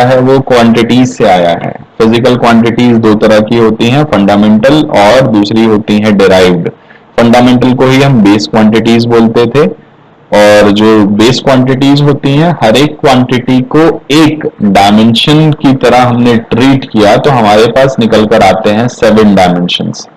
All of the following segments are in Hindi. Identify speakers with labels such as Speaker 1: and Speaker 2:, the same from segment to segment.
Speaker 1: है वो क्वांटिटीज से आया है। फिजिकल क्वांटिटीज दो तरह की होती हैं, फंडामेंटल और दूसरी होती हैं डिराइव्ड। फंडामेंटल को ही हम बेस क्वांटिटीज बोलते थे, और जो बेस क्वांटिटीज होती हैं, हर एक क्वांटिटी को एक डायमेंशन की तरह हमने ट्रीट किया तो हमारे पास निकल कर आते हैं 7 डायमेंशंस।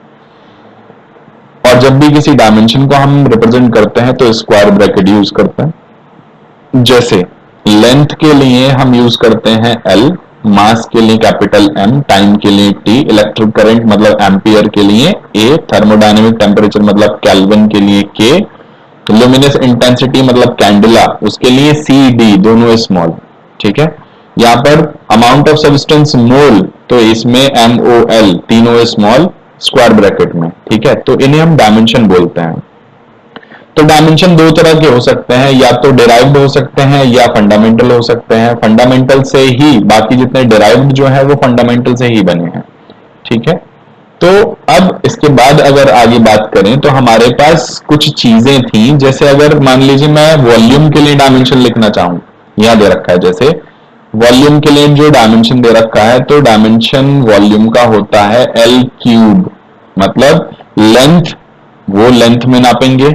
Speaker 1: और जब भी किसी डायमेंशन को हम रिप्रेजेंट करते हैं तो स्क्वायर ब्रैकेट यूज करते हैं। जैसे लेंथ के लिए हम यूज करते हैं एल, मास के लिए कैपिटल एम, टाइम के लिए टी, इलेक्ट्रिक करंट मतलब एम्पियर के लिए ए, थर्मोडायनेमिक टेम्परेचर मतलब केल्विन के लिए के, लुमिनस इंटेंसिटी मतलब कैंडिला उसके लिए सी डी, दोनों स्मॉल। ठीक है, यहां पर अमाउंट ऑफ सब्सटेंस मोल, तो इसमें एम ओ एल, तीनों स्मॉल स्क्वायर ब्रैकेट में। ठीक है, तो इन्हें हम डायमेंशन बोलते हैं। तो डायमेंशन दो तरह के हो सकते हैं, या तो डिराइव्ड हो सकते हैं या फंडामेंटल हो सकते हैं। फंडामेंटल से ही बाकी जितने डिराइव्ड जो है वो फंडामेंटल से ही बने हैं। ठीक है, तो अब इसके बाद अगर आगे बात करें तो हमारे पास कुछ चीजें थी, जैसे अगर मान लीजिए मैं वॉल्यूम के लिए डायमेंशन लिखना चाहूं, यहां दे रखा है जैसे वॉल्यूम के लिए जो डायमेंशन दे रखा है, तो डायमेंशन वॉल्यूम का होता है एल क्यूब, मतलब लेंथ वो लेंथ में नापेंगे,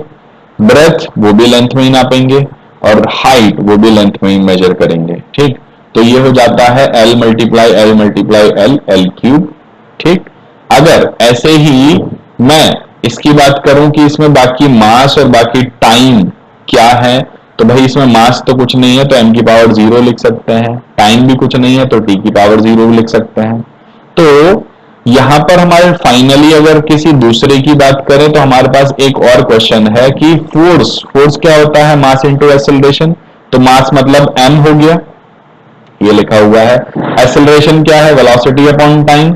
Speaker 1: ब्रेथ वो भी लेंथ में ही नापेंगे, और हाइट वो भी लेंथ में ही मेजर करेंगे। ठीक, तो ये हो जाता है L multiply L multiply L, L cube. ठीक, अगर ऐसे ही मैं इसकी बात करूं कि इसमें बाकी मास और बाकी टाइम क्या है, तो भाई इसमें मास तो कुछ नहीं है तो m की पावर 0 लिख सकते हैं, टाइम भी कुछ नहीं है तो t की पावर 0 लिख सकते हैं। तो यहां पर हमारे फाइनली अगर किसी दूसरे की बात करें तो हमारे पास एक और क्वेश्चन है कि फोर्स, फोर्स क्या होता है, मास इंटू एक्सेलरेशन। तो मास मतलब m हो गया, ये लिखा हुआ है। एक्सेलरेशन क्या है, वेलोसिटी अपॉन टाइम।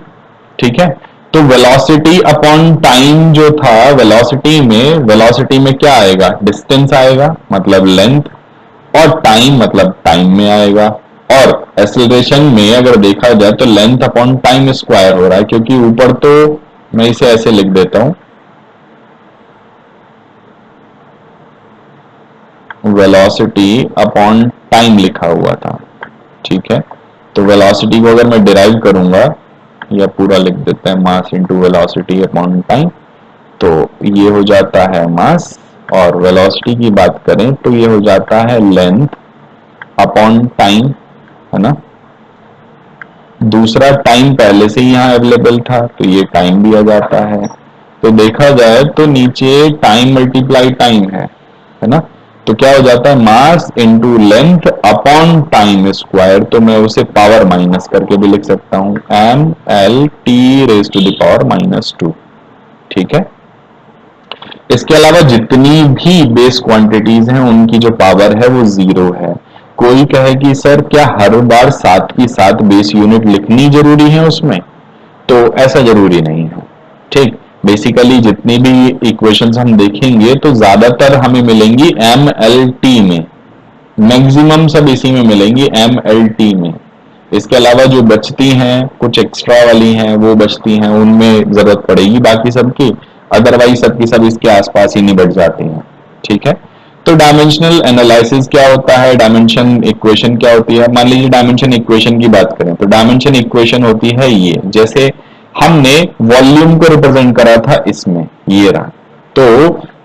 Speaker 1: ठीक है, तो वेलोसिटी अपॉन टाइम जो था, वेलोसिटी में क्या आएगा, डिस्टेंस आएगा मतलब लेंथ, और टाइम मतलब टाइम में आएगा। और एक्सेलरेशन में अगर देखा जाए तो लेंथ अपॉन टाइम स्क्वायर हो रहा है, क्योंकि ऊपर तो मैं इसे ऐसे लिख देता हूं, वेलोसिटी अपॉन टाइम लिखा हुआ था। ठीक है, तो वेलोसिटी को अगर मैं डिराइव करूंगा, या पूरा लिख देते हैं mass into velocity upon time, तो ये हो जाता है मास, और वेलोसिटी की बात करें तो ये हो जाता है लेंथ अपॉन टाइम, है ना। दूसरा टाइम पहले से ही यहाँ अवेलेबल था तो ये टाइम भी आ जाता है। तो देखा जाए तो नीचे टाइम मल्टीप्लाई टाइम है ना, तो क्या हो जाता है mass into length upon time square, तो मैं उसे पावर माइनस करके भी लिख सकता हूं, M L T raise to the power -2। ठीक है, इसके अलावा जितनी भी बेस क्वांटिटीज हैं उनकी जो पावर है वो 0 है। कोई कहे कि सर क्या हर बार 7 की 7 बेस यूनिट लिखनी जरूरी है उसमें, तो ऐसा जरूरी नहीं है। ठीक, बेसिकली जितनी भी इक्वेशंस हम देखेंगे तो ज्यादातर हमें मिलेंगी एम एल टी में, मैक्सिमम सब इसी में मिलेंगी एम एल टी में। इसके अलावा जो बचती हैं कुछ एक्स्ट्रा वाली हैं वो बचती हैं, उनमें जरूरत पड़ेगी बाकी सबकी, अदरवाइज सबकी सब इसके आसपास ही निबट जाती हैं। ठीक है, तो डायमेंशनल एनालिसिस क्या होता है, डायमेंशन इक्वेशन क्या होती है। मान लीजिए डायमेंशन इक्वेशन की बात करें तो डायमेंशन इक्वेशन होती है ये, जैसे हमने वॉल्यूम को रिप्रेजेंट करा था इसमें, ये रहा। तो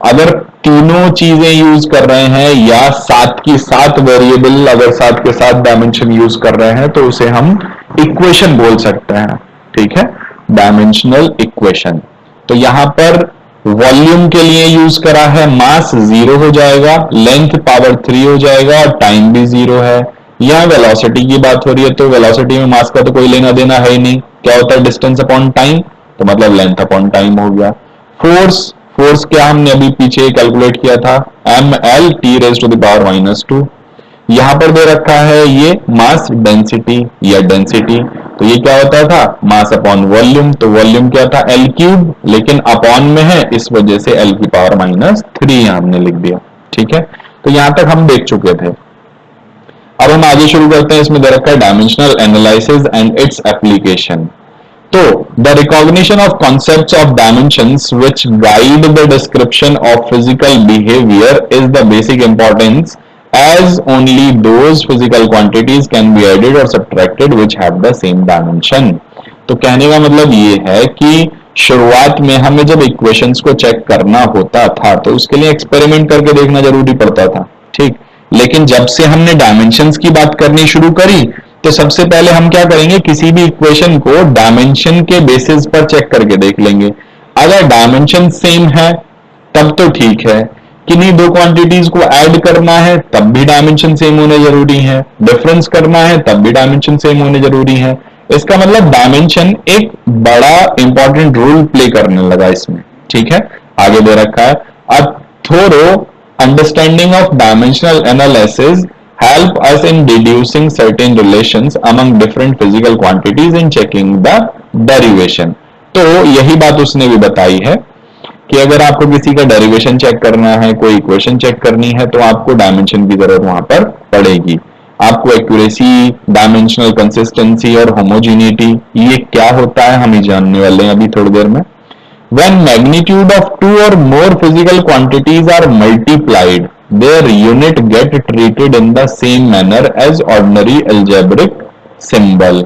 Speaker 1: अगर तीनों चीजें यूज कर रहे हैं या 7 की 7 वेरिएबल अगर 7 के 7 डायमेंशन यूज कर रहे हैं तो उसे हम इक्वेशन बोल सकते हैं। ठीक है, डायमेंशनल इक्वेशन। तो यहां पर वॉल्यूम के लिए यूज करा है, मास 0 हो जाएगा, लेंथ पावर 3 हो जाएगा, और टाइम भी 0 है। यहां वेलोसिटी की बात हो रही है तो वेलोसिटी में मास का तो कोई लेना देना है ही नहीं, क्या होता है डिस्टेंस अपॉन टाइम, तो मतलब लेंथ अपॉन टाइम हो गया। फोर्स, फोर्स क्या हमने अभी पीछे कैलकुलेट किया था, M L T raise to the power -2। यहां पर दे रखा है ये मास डेंसिटी या डेंसिटी, तो ये क्या होता था मास अपॉन वॉल्यूम, तो वॉल्यूम क्या था एल क्यूब, लेकिन अपॉन में है इस वजह से एल की पावर -3 यहां हमने लिख दिया। ठीक है, तो यहां तक हम देख चुके थे। अब हम आगे शुरू करते हैं, इसमें दे रखा है dimensional analysis and its application. तो the recognition of concepts of dimensions which guide the description of physical behaviour is the basic importance as only those physical quantities can be added or subtracted which have the same dimension। तो कहने का मतलब ये है कि शुरुआत में हमें जब इक्वेशंस को चेक करना होता था तो उसके लिए एक्सपेरिमेंट करके देखना जरूरी पड़ता था, ठीक। लेकिन जब से हमने डायमेंशंस की बात करनी शुरू करी तो सबसे पहले हम क्या करेंगे, किसी भी इक्वेशन को डायमेंशन के बेसिस पर चेक करके देख लेंगे। अगर डायमेंशन सेम है तब तो ठीक है, किन्हीं दो क्वांटिटीज को ऐड करना है तब भी डायमेंशन सेम होने जरूरी है, डिफरेंस करना है तब भी डायमेंशन सेम होने जरूरी है। इसका मतलब डायमेंशन एक बड़ा इंपॉर्टेंट रोल प्ले करने लगा इसमें, ठीक है। आगे दे रखा है, a thorough understanding of dimensional analysis help us in deducing certain relations among different physical quantities and checking the derivation। तो यही बात उसने भी बताई है कि अगर आपको किसी का डेरिवेशन चेक करना है, कोई इक्वेशन चेक करनी है तो आपको डायमेंशन की जरूरत वहां पर पड़ेगी। आपको एक्यूरेसी, डायमेंशनल कंसिस्टेंसी और होमोजेनिटी, ये क्या होता है हम ही जानने वाले हैं अभी थोड़ी देर में। When magnitude of two or more physical quantities are multiplied, their unit get treated in the same manner as ordinary algebraic symbol।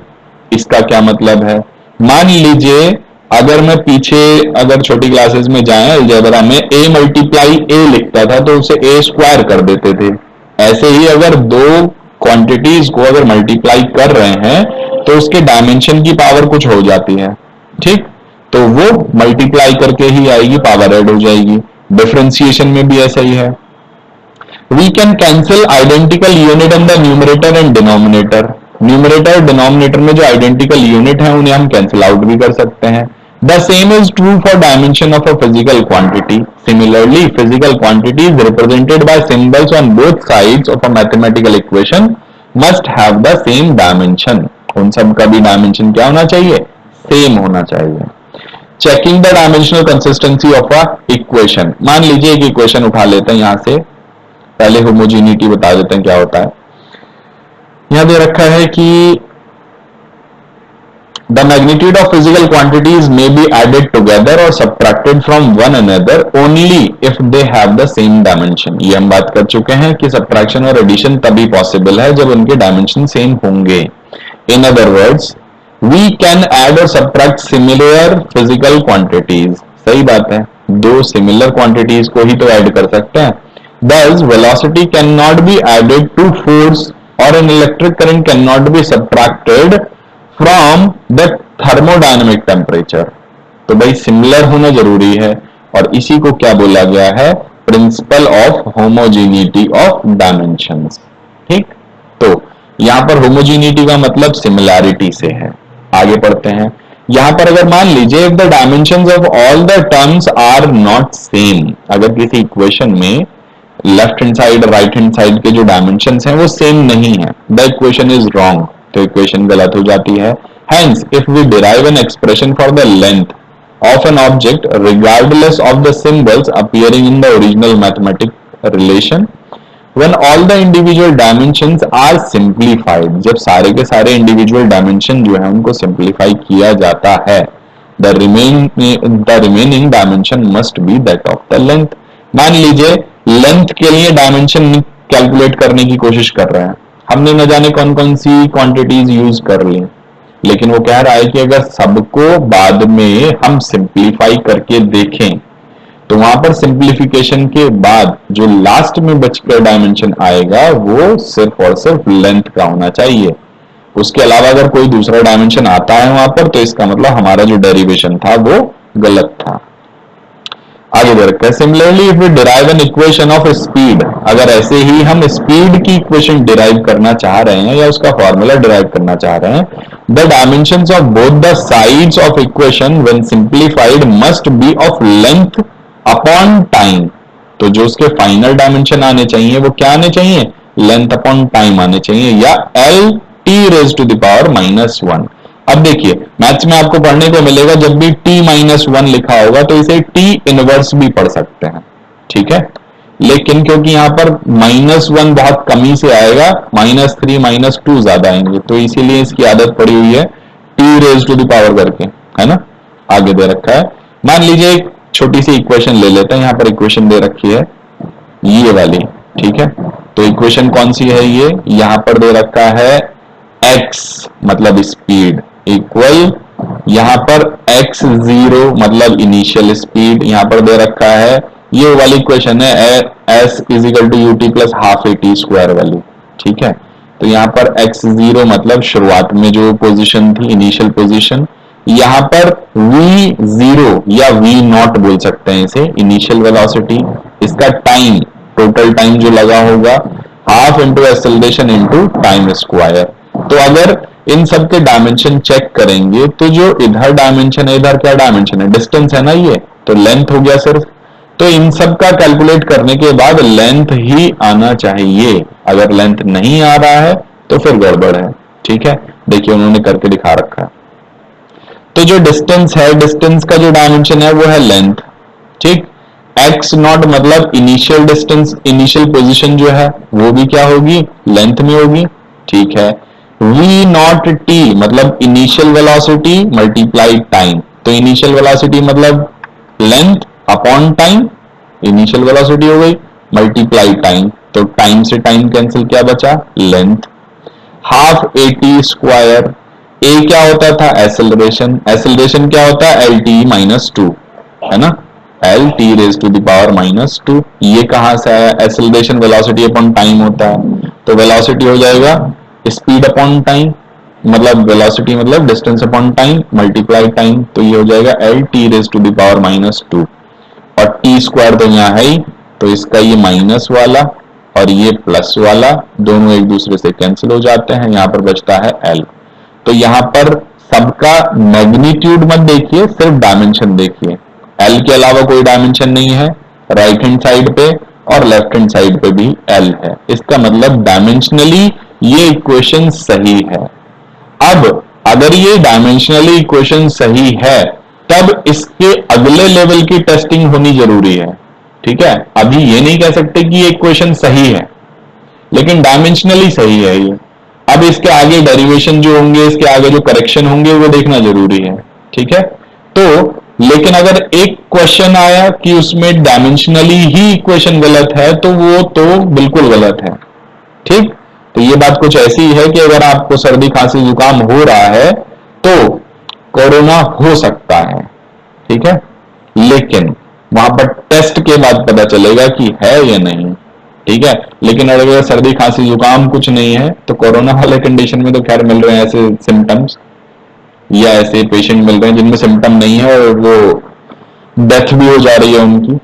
Speaker 1: इसका क्या मतलब है, मान लीजिए अगर मैं पीछे अगर छोटी क्लासेस में जाए अलजेब्रा में a मल्टीप्लाई a लिखता था तो उसे a स्क्वायर कर देते थे। ऐसे ही अगर दो क्वांटिटीज को अगर मल्टीप्लाई कर रहे हैं तो उसके डायमेंशन की पावर कुछ हो जाती है, ठीक। तो वो मल्टीप्लाई करके ही आएगी, पावर ऐड हो जाएगी। डिफरेंशिएशन में भी ऐसा ही है। We can cancel identical unit in the numerator and denominator. Numerator और डिनोमिनेटर में जो आइडेंटिकल यूनिट है उन्हें हम कैंसिल आउट भी कर सकते हैं। The same is true for dimension of a physical quantity. Similarly physical quantities represented by symbols on both sides of a mathematical equation must have the same dimension. उन सब का भी डायमेंशन क्या होना चाहिए, सेम होना चाहिए। Checking the dimensional consistency of a equation. मान लीजिए एक इक्वेशन उठा लेते हैं, यहां से पहले होमोजेनिटी बता देते हैं क्या होता है। यहां दे रखा है कि the magnitude of physical quantities may be added together और subtracted from one another only if they have the same dimension. ये हम बात कर चुके हैं कि सब्ट्रैक्शन और एडिशन तभी पॉसिबल है जब उनके डायमेंशन सेम होंगे। In other words We can add or subtract similar physical quantities। सही बात है, दो similar quantities को ही तो ऐड कर सकते हैं। Thus velocity cannot be added to force or an electric current cannot be subtracted from the thermodynamic temperature। तो भाई सिमिलर होना जरूरी है और इसी को क्या बोला गया है, principle of homogeneity of dimensions, ठीक। तो यहां पर होमोजेनिटी का मतलब सिमिलैरिटी से है। आगे पढ़ते हैं, यहां पर अगर मान लीजिए if the dimensions of all the terms are not same, अगर किसी इक्वेशन में left hand side right hand side के जो डायमेंशंस हैं वो सेम नहीं है, द इक्वेशन इज रॉन्ग, तो इक्वेशन गलत हो जाती है। Hence if we derive an expression for the length of an object regardless of the symbols appearing in the original mathematic relation, when all the individual dimensions are simplified, जब सारे के सारे individual dimension जो है उनको simplify किया जाता है, the remaining dimension must be that of the length। मान लीजिए length के लिए dimension calculate करने की कोशिश कर रहे हैं, हमने न जाने कौन कौन सी quantities use कर ली, लेकिन वो कह रहा है कि अगर सबको बाद में हम simplify करके देखें तो वहां पर सिंप्लीफिकेशन के बाद जो लास्ट में बचकर डायमेंशन आएगा वो सिर्फ और सिर्फ लेंथ का होना चाहिए। उसके अलावा अगर कोई दूसरा डायमेंशन आता है वहां पर तो इसका मतलब हमारा जो डेरिवेशन था वो गलत था। आगे दे रखा है, similarly if we derive an equation of speed, अगर ऐसे ही हम स्पीड की इक्वेशन डिराइव करना चाह रहे हैं या उसका फॉर्मूला डिराइव करना चाह रहे हैं, the dimensions of both the sides of equation when simplified must be of length upon time. तो जो उसके फाइनल डायमेंशन आने चाहिए वो क्या आने चाहिए, लेंथ अपॉन टाइम आने चाहिए, या L T raise to the power -1। अब देखिए मैथ्स में आपको पढ़ने को मिलेगा जब भी t-1 लिखा होगा तो इसे t इनवर्स भी पढ़ सकते हैं, ठीक है। लेकिन क्योंकि यहां पर -1 बहुत कमी से आएगा, -3 -2 ज्यादा आएंगे, तो इसीलिए इसकी आदत पड़ी हुई है t raise to the power करके, है ना। आगे दे रखा है, मान लीजिए एक छोटी सी इक्वेशन ले लेते हैं, यहां पर इक्वेशन दे रखी है ये वाली, ठीक है। तो इक्वेशन कौन सी है ये, यहां पर दे रखा है x मतलब स्पीड इक्वल, यहां पर x0 मतलब इनिशियल स्पीड, यहां पर दे रखा है ये वाली इक्वेशन है s is equal to u t plus half a t square वाली, ठीक है। तो यहाँ पर x0 मतलब शुरुआत में जो पोजीशन थी, इनिशियल पोजीशन, यहां पर v0 या v0 बोल सकते हैं इसे, इनिशियल वेलोसिटी, इसका टाइम, टोटल टाइम जो लगा होगा, half into acceleration into time square. तो अगर इन सब के डायमेंशन चेक करेंगे तो जो इधर डायमेंशन है, इधर क्या डायमेंशन है, डिस्टेंस है ना ये, तो लेंथ हो गया सिर्फ। तो इन सब का कैलकुलेट करने के बाद लेंथ ही आना चाहिए, अगर लेंथ नहीं आ रहा है तो फिर गड़बड़ है, ठीक है। देखिए उन्होंने करके दिखा रखा है। तो जो डिस्टेंस है, डिस्टेंस का जो डायमेंशन है वो है लेंथ, ठीक। एक्स नॉट मतलब इनिशियल डिस्टेंस, इनिशियल पोजीशन जो है वो भी क्या होगी, लेंथ में होगी, ठीक है। वी नॉट टी मतलब इनिशियल वेलोसिटी मल्टीप्लाई टाइम, तो इनिशियल वेलोसिटी मतलब length upon time, initial velocity हो गई मल्टीप्लाई टाइम, तो टाइम से टाइम कैंसिल, क्या बचा, length. Half a t square, a क्या होता था, एसेलरेशन, एसेलरेशन क्या होता है, एल टी माइनस टू, है ना, L T raise to the power minus two, ये कहां से आया, एसेलरेशन वेलोसिटी अपॉन टाइम होता है, तो वेलोसिटी हो जाएगा स्पीड अपॉन टाइम, मतलब वेलोसिटी मतलब distance upon time multiply time, तो ये हो जाएगा L T raise to the power minus two, और टी स्क्वायर तो यहाँ है ही, तो इसका ये माइनस वाला और ये प्लस वाला दोनों एक दूसरे से कैंसिल हो जाते हैं, यहां पर बचता है एल। तो यहां पर सबका मैग्नीट्यूड मत देखिए, सिर्फ डायमेंशन देखिए, एल के अलावा कोई डायमेंशन नहीं है राइट हैंड साइड पे, और लेफ्ट हैंड साइड पे भी एल है, इसका मतलब डायमेंशनली ये इक्वेशन सही है। अब अगर ये डायमेंशनली इक्वेशन सही है तब इसके अगले लेवल की टेस्टिंग होनी जरूरी है, ठीक है। अभी ये नहीं कह सकते कि ये इक्वेशन सही है, लेकिन डायमेंशनली सही है ये। अब इसके आगे डेरिवेशन जो होंगे, इसके आगे जो करेक्शन होंगे वो देखना जरूरी है, ठीक है। तो लेकिन अगर एक क्वेश्चन आया कि उसमें डायमेंशनली ही इक्वेशन गलत है तो वो तो बिल्कुल गलत है, ठीक। तो ये बात कुछ ऐसी है कि अगर आपको सर्दी खांसी जुकाम हो रहा है तो कोरोना हो सकता है, ठीक है, लेकिन वहां पर टेस्ट के बाद पता चलेगा कि है या नहीं, ठीक है। लेकिन अगर सर्दी खांसी जुकाम कुछ नहीं है तो कोरोना वाले कंडीशन में तो खैर मिल रहे हैं ऐसे सिम्टम्स, या ऐसे पेशेंट मिल रहे हैं जिनमें सिम्टम नहीं है और वो डेथ भी हो जा रही है उनकी,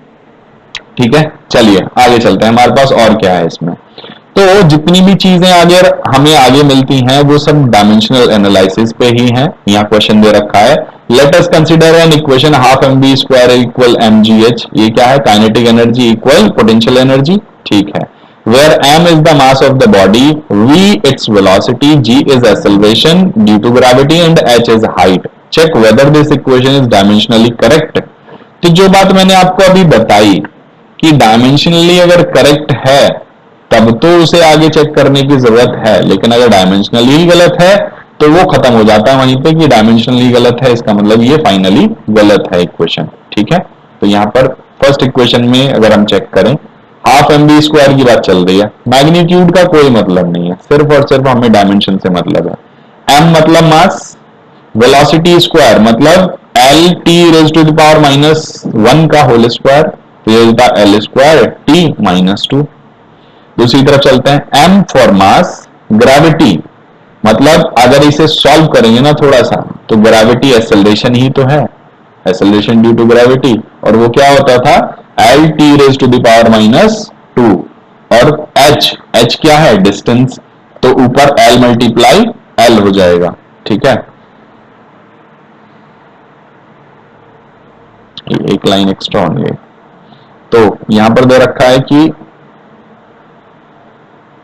Speaker 1: ठीक है। चलिए आगे चलते हैं, हमारे पास और क्या है इसमें। तो जितनी भी चीजें आगे हमें आगे मिलती हैं वो सब डायमेंशनल एनालिसिस पे ही हैं। यहाँ क्वेश्चन दे रखा है, let us consider an equation half M B square equal M G H, ये क्या है, kinetic energy equal potential energy, ठीक है। where m is the mass of the body, v its velocity, g is acceleration due to gravity and h is height. Check whether this equation is dimensionally correct. तो जो बात मैंने आपको अभी बताई कि डायमेंशनली अगर करेक्ट है तब तो उसे आगे चेक करने की जरूरत है, लेकिन अगर डायमेंशनली ही गलत है तो वो खत्म हो जाता है वहीं पे कि डायमेंशनली गलत है, इसका मतलब ये फाइनली गलत है इक्वेशन, ठीक है। तो यहाँ पर फर्स्ट इक्वेशन में अगर हम चेक करें, हाफ एम बी स्क्वायर की बात चल रही है, मैग्नीट्यूड का कोई मतलब नहीं है, सिर्फ और सिर्फ हमें डायमेंशन से मतलब है। एम मतलब मास, वेलोसिटी स्क्वायर मतलब L T raise to the power minus one का होल स्क्वायर, तो ये होता है L square T minus two. दूसरी तरफ चलते हैं, एम फॉर मास, ग्रेविटी मतलब अगर इसे सॉल्व करेंगे ना थोड़ा सा तो ग्रेविटी एक्सेलरेशन ही तो है, एक्सेलरेशन ड्यू टू ग्रेविटी, और वो क्या होता था L T raise to the power minus two, और एच, एच क्या है, डिस्टेंस, तो ऊपर एल मल्टीप्लाई एल हो जाएगा, ठीक है। एक लाइन एक्स्ट्रा होंगे, तो यहां पर दे रखा है कि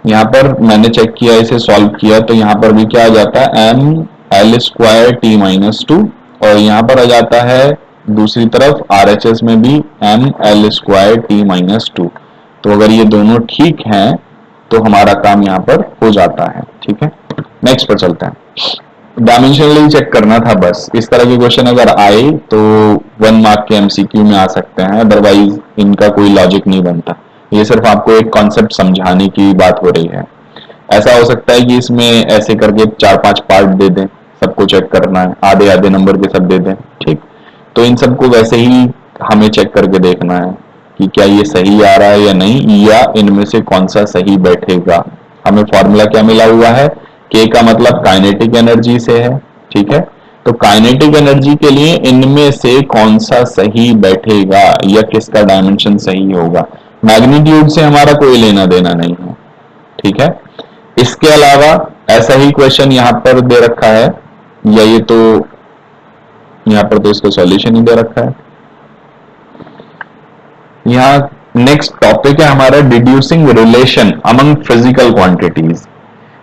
Speaker 1: यहां पर मैंने चेक किया, इसे सॉल्व किया, तो यहां पर भी क्या आ जाता है M L square T minus two, और यहां पर आ जाता है दूसरी तरफ आर एच एस में भी M L square T minus two. तो अगर ये दोनों ठीक हैं तो हमारा काम यहां पर हो जाता है, ठीक है। नेक्स्ट पर चलते हैं, डायमेंशनली चेक करना था बस। इस तरह के क्वेश्चन अगर आए तो 1 मार्क के एमसीक्यू में आ सकते हैं, अदरवाइज इनका कोई लॉजिक नहीं बनता। ये सिर्फ आपको एक कॉन्सेप्ट समझाने की बात हो रही है। ऐसा हो सकता है कि इसमें ऐसे करके 4-5 पार्ट दे दें, सबको चेक करना है, आधे आधे नंबर के सब दे दें, ठीक। तो इन सबको वैसे ही हमें चेक करके देखना है कि क्या ये सही आ रहा है या नहीं, या इनमें से कौन सा सही बैठेगा। हमें फॉर्मूला क्या मिला हुआ है, के का मतलब काइनेटिक एनर्जी से है, ठीक है। तो काइनेटिक एनर्जी के लिए इनमें से कौन सा सही बैठेगा या किसका डायमेंशन सही होगा, मैग्नीट्यूड से हमारा कोई लेना देना नहीं है, ठीक है। इसके अलावा ऐसा ही क्वेश्चन यहां पर दे रखा है, या ये तो यहां पर तो इसका सॉल्यूशन ही दे रखा है। यहां नेक्स्ट टॉपिक है हमारा डिड्यूसिंग रिलेशन अमंग फिजिकल क्वांटिटीज।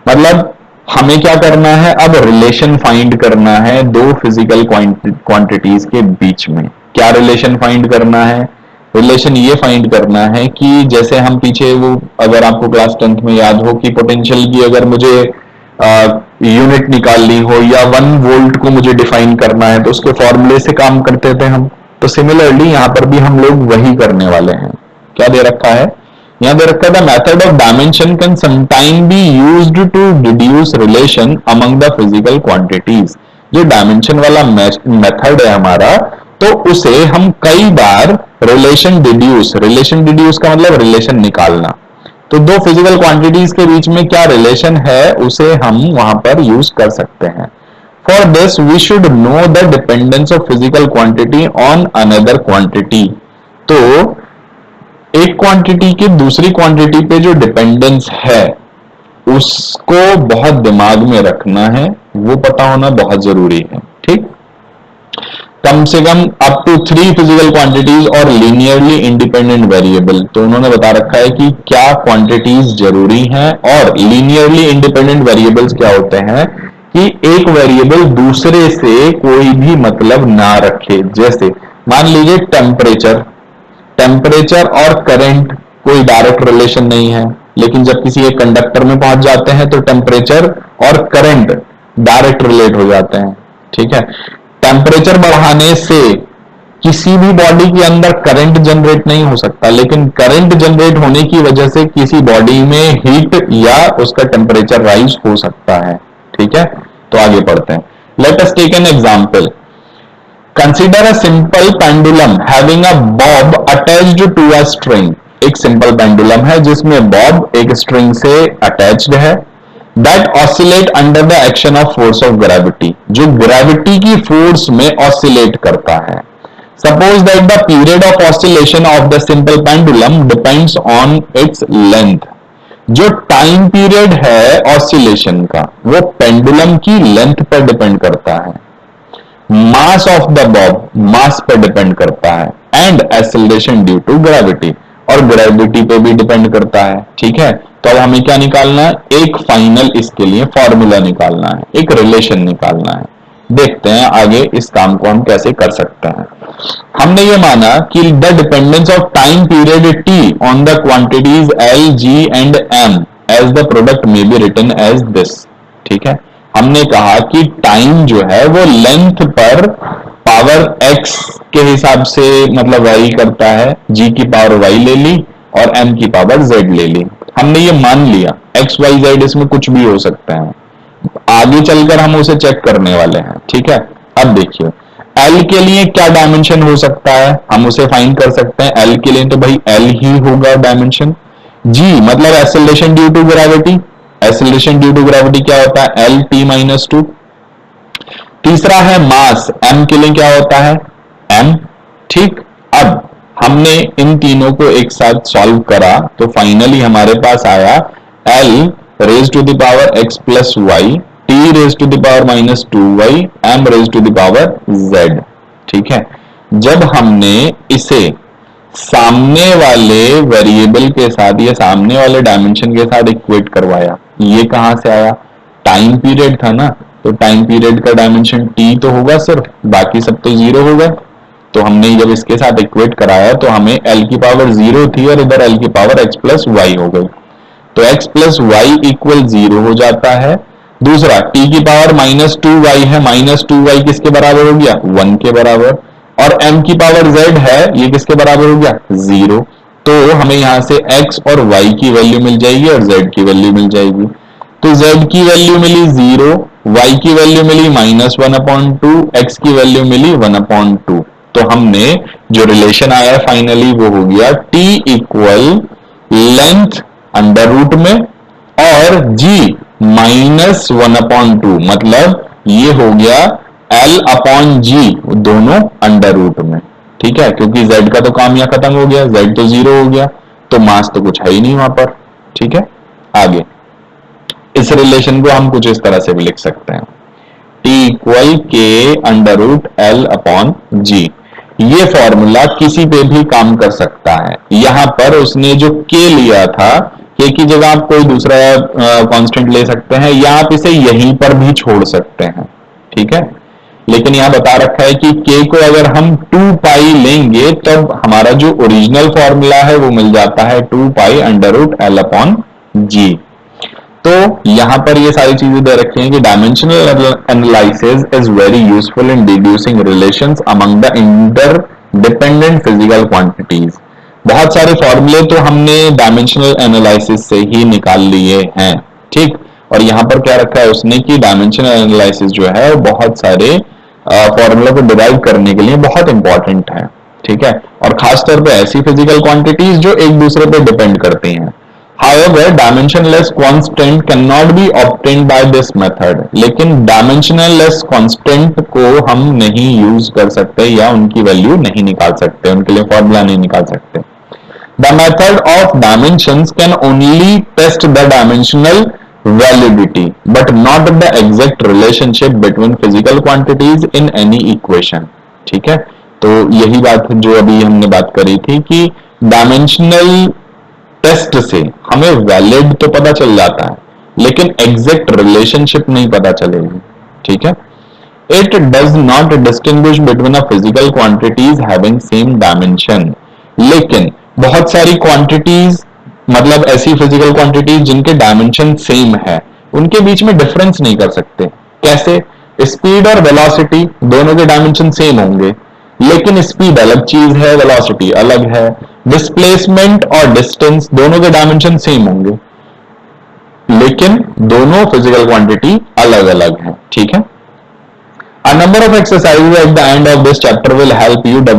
Speaker 1: मतलब हमें क्या करना है, अब रिलेशन फाइंड करना है दो फिजिकल क्वांटिटीज के बीच में। क्या रिलेशन फाइंड करना है, रिलेशन ये फाइंड करना है कि जैसे हम पीछे वो, अगर आपको क्लास 10th में याद हो कि पोटेंशियल की अगर मुझे यूनिट निकालनी हो या 1 वोल्ट को मुझे डिफाइन करना है तो उसके फॉर्मूले से काम करते थे हम। तो सिमिलरली यहां पर भी हम लोग वही करने वाले हैं। क्या दे रखा है, यहां दे रखा था method of dimension can sometime be used to deduce relation among the physical quantities. जो डायमेंशन वाला मेथड है हमारा, तो उसे हम कई बार रिलेशन डिड्यूस का मतलब रिलेशन निकालना, तो दो फिजिकल क्वांटिटीज के बीच में क्या रिलेशन है उसे हम वहां पर यूज कर सकते हैं। For this we should know the dependence of physical quantity on another quantity. तो एक क्वांटिटी की दूसरी क्वांटिटी पे जो डिपेंडेंस है उसको बहुत दिमाग में रखना है, वो पता होना बहुत जरूरी है, ठीक। कम से कम अप टू 3 फिजिकल क्वांटिटीज और लीनियरली इंडिपेंडेंट वेरिएबल। तो उन्होंने बता रखा है कि क्या क्वांटिटीज जरूरी हैं और लीनियरली इंडिपेंडेंट वेरिएबल्स क्या होते हैं कि एक वेरिएबल दूसरे से कोई भी मतलब ना रखे। जैसे मान लीजिए टेम्परेचर और करंट कोई डायरेक्ट रिलेशन नहीं है, लेकिन जब किसी एक कंडक्टर में पहुंच जाते हैं तो टेम्परेचर और करंट डायरेक्ट रिलेट हो जाते हैं, ठीक है। टेम्परेचर बढ़ाने से किसी भी बॉडी के अंदर करंट जनरेट नहीं हो सकता, लेकिन करंट जनरेट होने की वजह से किसी बॉडी में हीट या उसका टेम्परेचर राइज हो सकता है, ठीक है। तो आगे पढ़ते हैं। Let us take an example. Consider a simple pendulum having a bob attached to a string. एक सिंपल पेंडुलम है जिसमें बॉब एक स्ट्रिंग से अटैच्ड है। That oscillate under the action of force of gravity, जो ग्रेविटी की फोर्स में ऑसिलेट करता है। Suppose that the period of oscillation of the simple pendulum depends on its length. जो टाइम पीरियड है ऑसिलेशन का वो पेंडुलम की लेंथ पर डिपेंड करता है। Mass of the bob mass पर डिपेंड करता है, and acceleration due to gravity, और ग्रेविटी पे भी डिपेंड करता है, ठीक है। तो अब हमें क्या निकालना है, एक फाइनल इसके लिए फॉर्मूला निकालना है, एक रिलेशन निकालना है। देखते हैं आगे इस काम को हम कैसे कर सकते हैं। हमने ये माना कि the dependence of time period T on the quantities L G and M as the product may be written as this, ठीक है। हमने कहा कि टाइम जो है वो लेंथ पर पावर x के हिसाब से मतलब वाई करता है, g की पावर y ले ली और m की पावर z ले ली। हमने ये मान लिया, x y z इसमें कुछ भी हो सकता है, आगे चलकर हम उसे चेक करने वाले हैं, ठीक है। अब देखिए L के लिए क्या डायमेंशन हो सकता है, हम उसे फाइंड कर सकते हैं। L के लिए तो भाई L ही होगा डायमेंशन। G मतलब acceleration due to gravity, acceleration due to gravity क्या होता है, एल टी माइनस 2। तीसरा है मास, m के लिए क्या होता है, m, ठीक। अब हमने इन तीनों को एक साथ सॉल्व करा तो फाइनली हमारे पास आया l raise to the power x plus Y, t raise to the power minus 2y, m raise to the power z, ठीक है। जब हमने इसे सामने वाले वेरिएबल के साथ या सामने वाले डायमेंशन के साथ इक्वेट करवाया, ये कहां से आया, टाइम पीरियड था ना, तो टाइम पीरियड का डायमेंशन टी तो होगा सिर्फ, बाकी सब तो जीरो होगा। तो हमने जब इसके साथ इक्वेट कराया तो हमें एल की पावर जीरो थी और इधर एल की पावर एक्स प्लस वाई हो गई, तो X plus Y equal zero हो जाता है। दूसरा टी की पावर माइनस 2y है, माइनस 2y किसके बराबर हो गया, 1 के बराबर, और m की पावर z है, ये किसके बराबर हो गया, 0। तो हमें यहां से x और y की वैल्यू मिल जाएगी और z की वैल्यू मिल जाएगी। तो z की वैल्यू मिली 0, y की वैल्यू मिली -1/2, x की वैल्यू मिली 1/2। तो हमने जो रिलेशन आया फाइनली वो हो गया t equal length under root में और g -1/2, मतलब ये हो गया L/G, दोनों अंडर रूट में। ठीक है, क्योंकि z का तो काम यहाँ खत्म हो गया, z तो 0 हो गया, तो मास तो कुछ है ही नहीं वहां पर। ठीक है, आगे इस रिलेशन को हम कुछ इस तरह से भी लिख सकते हैं, t इक्वल के अंडर रूट L/G। ये फॉर्मूला किसी पे भी काम कर सकता है। यहां पर उसने जो k लिया था, k की जगह आप कोई दूसरा कांस्टेंट ले सकते हैं या आप इसे यहीं पर भी छोड़ सकते हैं। ठीक है, लेकिन यहां बता रखा है कि k को अगर हम 2 पाई लेंगे तब हमारा जो ओरिजिनल फॉर्मूला है वो मिल जाता है 2 पाई अंडर रूट L/G। तो यहां पर ये सारी चीजें दे रखी हैं कि dimensional analysis is very useful in deducing relations among the interdependent physical quantities. बहुत सारे फॉर्मूले तो हमने डायमेंशनल एनालिसिस से ही निकाल लिए हैं। ठीक, और यहां पर क्या रखा है उसने कि डायमेंशनल एनालिसिस जो है बहुत सारे फॉर्मूला को डिराइव करने के लिए बहुत इंपॉर्टेंट है। ठीक है, और खासतौर पे ऐसी फिजिकल क्वांटिटीज जो एक दूसरे पे डिपेंड करती हैं। However, dimensionless constant cannot be obtained by this method. लेकिन dimensionless constant को हम नहीं यूज कर सकते या उनकी वैल्यू नहीं निकाल सकते, उनके लिए फॉर्मूला नहीं निकाल सकते। The method of dimensions can only test the dimensional validity, but not the exact relationship between physical quantities in any equation. ठीक है, तो यही बात जो अभी हमने बात करी थी कि डायमेंशनल टेस्ट से हमें वैलिड तो पता चल जाता है लेकिन एग्जैक्ट रिलेशनशिप नहीं पता चलेगी। ठीक है, it does not distinguish between a physical quantities having same dimension. लेकिन बहुत सारी क्वांटिटीज, मतलब ऐसी फिजिकल क्वांटिटीज जिनके डायमेंशन सेम है, उनके बीच में डिफरेंस नहीं कर सकते। कैसे? स्पीड और वेलोसिटी दोनों के डायमेंशन सेम होंगे, लेकिन स्पीड अलग चीज है, वेलोसिटी अलग है। डिस्प्लेसमेंट और डिस्टेंस दोनों के डायमेंशन सेम होंगे, लेकिन दोनों फिजिकल क्वांटिटी अलग अलग है। ठीक है, A number of exercises at the end of this chapter will help you develop